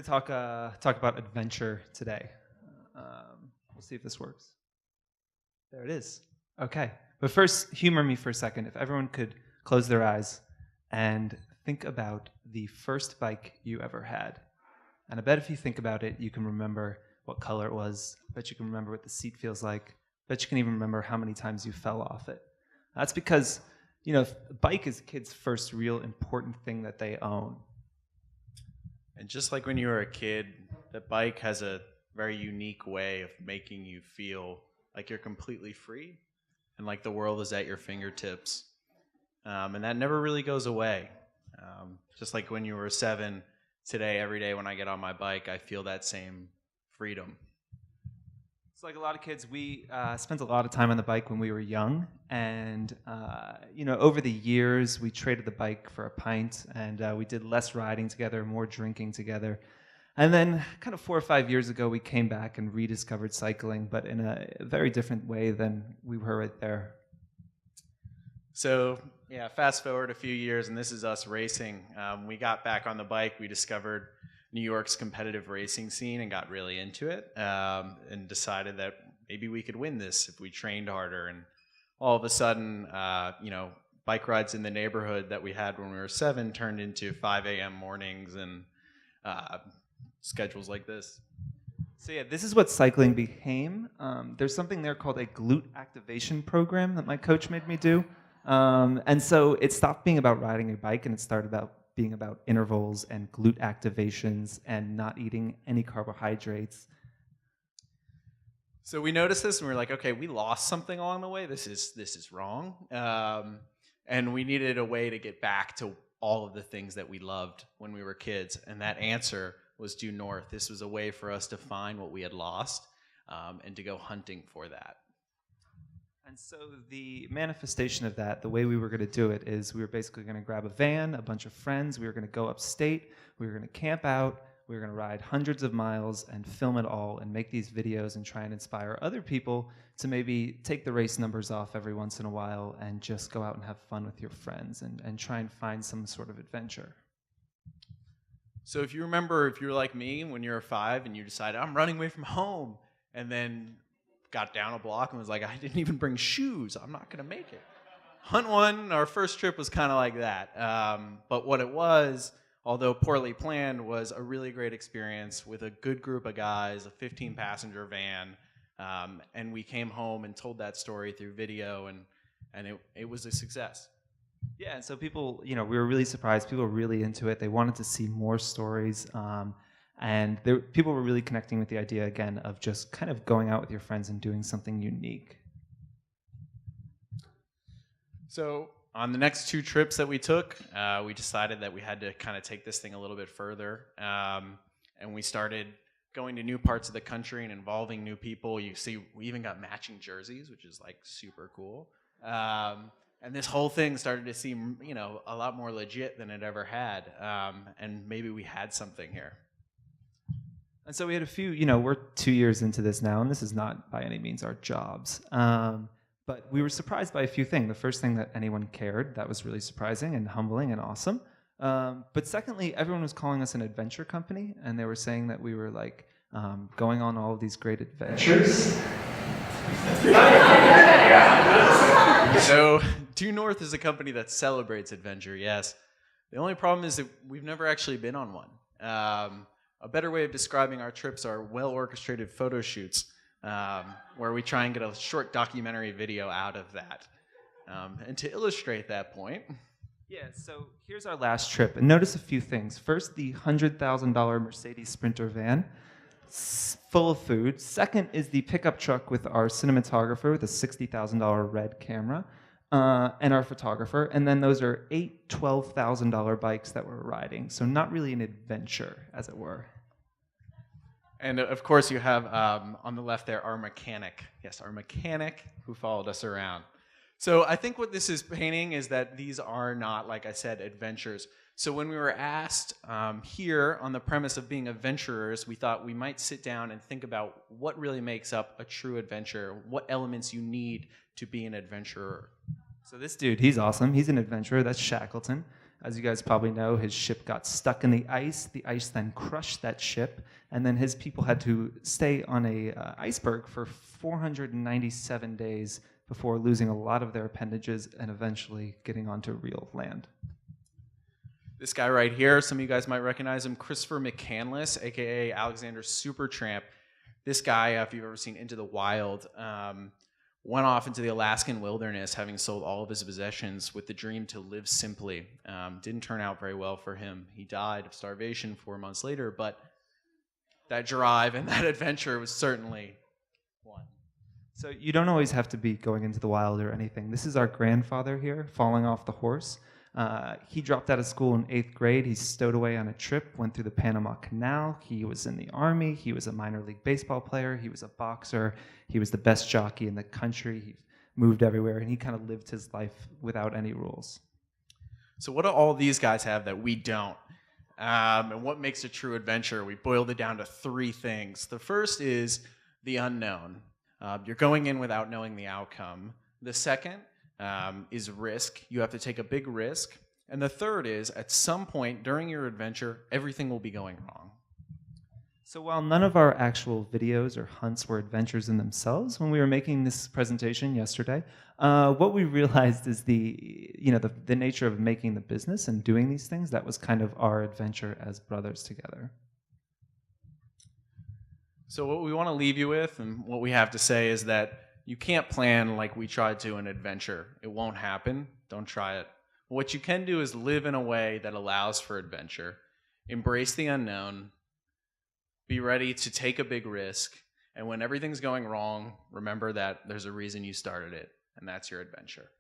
going to talk about adventure today. We'll see if this works. There it is. Okay. But first, humor me for a second. If everyone could close their eyes and think about the first bike you ever had. And I bet if you think about it, you can remember what color it was. I bet you can remember what the seat feels like. I bet you can even remember how many times you fell off it. That's because, a bike is a kid's first real important thing that they own. And just like when you were a kid, the bike has a very unique way of making you feel like you're completely free and like the world is at your fingertips. And that never really goes away. Just like when you were 7, today, every day when I get on my bike, I feel that same freedom. It's like a lot of kids, we spent a lot of time on the bike when we were young. And, over the years, we traded the bike for a pint, and we did less riding together, more drinking together. And then kind of 4 or 5 years ago, we came back and rediscovered cycling, but in a very different way than we were right there. So, fast forward a few years, and this is us racing. We got back on the bike. We discovered New York's competitive racing scene and got really into it, and decided that maybe we could win this if we trained harder. And all of a sudden, bike rides in the neighborhood that we had when we were 7 turned into 5 a.m. mornings and schedules like this. So this is what cycling became. There's something there called a glute activation program that my coach made me do. And so it stopped being about riding a bike and it started being about intervals and glute activations and not eating any carbohydrates. So we noticed this and we were like, okay, we lost something along the way. This is wrong. And we needed a way to get back to all of the things that we loved when we were kids. And that answer was due north. This was a way for us to find what we had lost and to go hunting for that. And so the manifestation of that, the way we were going to do it is we were basically going to grab a van, a bunch of friends, we were going to go upstate, we were going to camp out, we were going to ride hundreds of miles and film it all and make these videos and try and inspire other people to maybe take the race numbers off every once in a while and just go out and have fun with your friends and try and find some sort of adventure. So if you remember, if you were like me when you were 5 and you decided, I'm running away from home, and then got down a block and was like, I didn't even bring shoes. I'm not going to make it. Hunt One, our first trip was kind of like that. But what it was, although poorly planned, was a really great experience with a good group of guys, a 15-passenger van. And we came home and told that story through video, and it was a success. Yeah, and so people, we were really surprised. People were really into it. They wanted to see more stories. And people were really connecting with the idea, again, of just kind of going out with your friends and doing something unique. So on the next 2 trips that we took, we decided that we had to kind of take this thing a little bit further. And we started going to new parts of the country and involving new people. You see, we even got matching jerseys, which is like super cool. And this whole thing started to seem, a lot more legit than it ever had. And maybe we had something here. And so we had a few, we're 2 years into this now, and this is not by any means our jobs. But we were surprised by a few things. The first thing that anyone cared, that was really surprising and humbling and awesome. But secondly, everyone was calling us an adventure company, and they were saying that we were like going on all of these great adventures. So Due North is a company that celebrates adventure, yes. The only problem is that we've never actually been on one. A better way of describing our trips are well-orchestrated photo shoots, where we try and get a short documentary video out of that. And to illustrate that point... Yeah, so here's our last trip. And notice a few things. First, the $100,000 Mercedes Sprinter van, full of food. Second is the pickup truck with our cinematographer with a $60,000 red camera, and our photographer. And then those are 8 $12,000 bikes that we're riding. So not really an adventure, as it were. And of course you have on the left there our mechanic. Yes, our mechanic who followed us around. So I think what this is painting is that these are not, like I said, adventures. So when we were asked here on the premise of being adventurers, we thought we might sit down and think about what really makes up a true adventure, what elements you need to be an adventurer. So this dude, he's awesome. He's an adventurer. That's Shackleton. As you guys probably know, his ship got stuck in the ice. The ice then crushed that ship, and then his people had to stay on a iceberg for 497 days before losing a lot of their appendages and eventually getting onto real land. This guy right here, some of you guys might recognize him, Christopher McCandless, aka Alexander Supertramp. This guy, if you've ever seen Into the Wild, went off into the Alaskan wilderness having sold all of his possessions with the dream to live simply. Didn't turn out very well for him. He died of starvation 4 months later, but that drive and that adventure was certainly one. So you don't always have to be going into the wild or anything. This is our grandfather here, falling off the horse. He dropped out of school in 8th grade. He stowed away on a trip, went through the Panama Canal. He was in the Army. He was a minor league baseball player. He was a boxer. He was the best jockey in the country. He moved everywhere, and he kind of lived his life without any rules. So what do all these guys have that we don't? And what makes a true adventure? We boiled it down to 3 things. The first is the unknown. You're going in without knowing the outcome. The second is risk. You have to take a big risk. And the third is, at some point during your adventure, everything will be going wrong. So while none of our actual videos or hunts were adventures in themselves, when we were making this presentation yesterday, what we realized is the nature of making the business and doing these things. That was kind of our adventure as brothers together. So what we want to leave you with and what we have to say is that you can't plan like we tried to an adventure. It won't happen. Don't try it. What you can do is live in a way that allows for adventure. Embrace the unknown. Be ready to take a big risk. And when everything's going wrong, remember that there's a reason you started it, and that's your adventure.